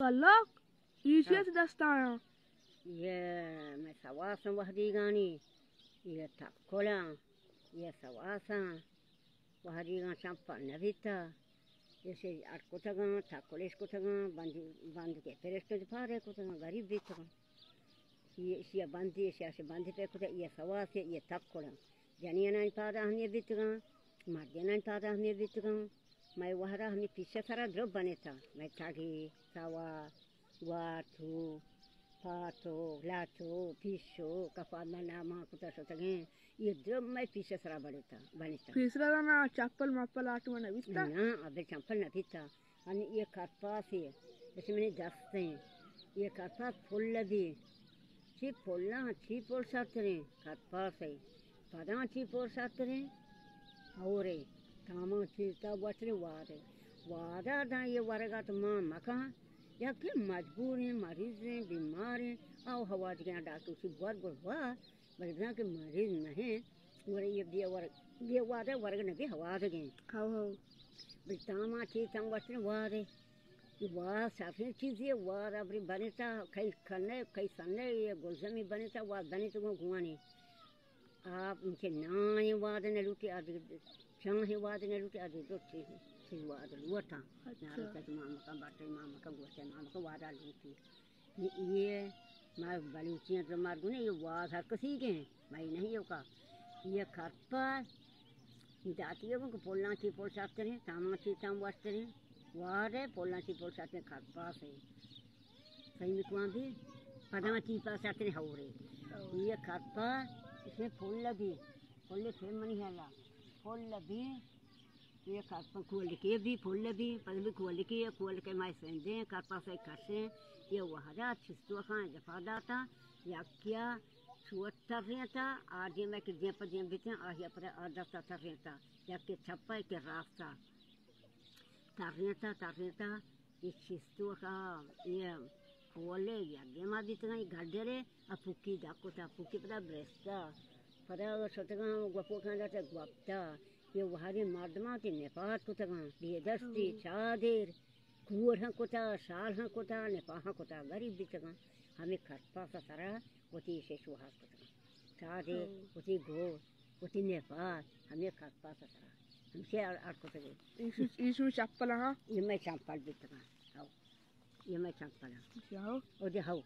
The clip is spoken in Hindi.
Palak, iesiet dastaan. Ye me sawasan wahdigani. Ye takola. Ye sawasan. Wahdigan sampa navita. Ye se arkotagan, takoles kotagan, bandi ke peres ke pare kotagan garib bitagan. Ye sia bandi se bandi pe kota ye sawase ye takola. Janiana pada hamne bitagan. Marjana pada hamne bitagan. Mai wahara hamne pisse sara drob baneta. Mai tagi, sawa, watu, pato, lato, pisho, kafana nama kuta sotange. Ye drob mai pisse sara baneta. Pisra na chappal mappal aatu mana vista. Na abe chappal na vista. Ani ye karpa se. जैसे मैंने दस्ते हैं ये करपा फूल लगी ची फूलना ची पोल सातरे करपा से पदा ची पोल सातरे और तामा ची ता बचरे वादा दा ये वरगा तो मां मका या के मजबूर हैं मरीज हैं बीमार हैं आओ हवा के डॉक्टर से बहुत बरना के मरीज नहीं और ये वादा वर्ग ने भी हवा दे हाउ तामा ची तम बचरे वादे वाह साफी चीज़ ये वाह रबरी बनेता कई सन्ने ये गुलजमी बनेता वाह बने तो वो गुआनी आप उनके ना ये वाह ने लूटे आदि चंग ही वाह ने लूटे आदि दो चीज़ वाह लूटा नारे तक मामा का बाटे मामा का गोश्त मामा का वादा लूटी ये मार बलूचियाँ तो मार गुने ये वाह हर किसी के मैं नहीं होगा ये खरपा जाती है उनको पोलना की पोल साफ करें तामा की ताम वास्ते करें वारे पोलना ची पोल साथ में खरपा से सही में कुआं भी पदामा ची पास साथ में हौरे ये खरपा इसमें फूल लगी फूल फिर मनी हैला फूल लगी ये खरपा कुल के भी फूल लगी पर भी कुल के माय सेंदे खरपा से खसे ये वहरा छिस्तुआ खां जफादा था या क्या छुअत्तर रहता आज मैं कि जे पर जे बिते आहिया पर आधा था रहता या के छप्पा के रास्ता tarita ichistu ka ia kole ya gema bitanga gadere apuki dakota apuki pada bresta pada sotanga gwapo kanda ta gwapta ye wahari mardma ti nepat kotanga ye dasti chadir kuor ha kota sal ha kota nepa ha kota garib bitanga hame kharpa sa sara oti se suhas kotanga chadir oti go oti nepa hame kharpa sa sara हमसे आठ को इसमें चप्पल हाँ ये मैं चप्पल भी तो ये मैं चप्पल जाओ और जाओ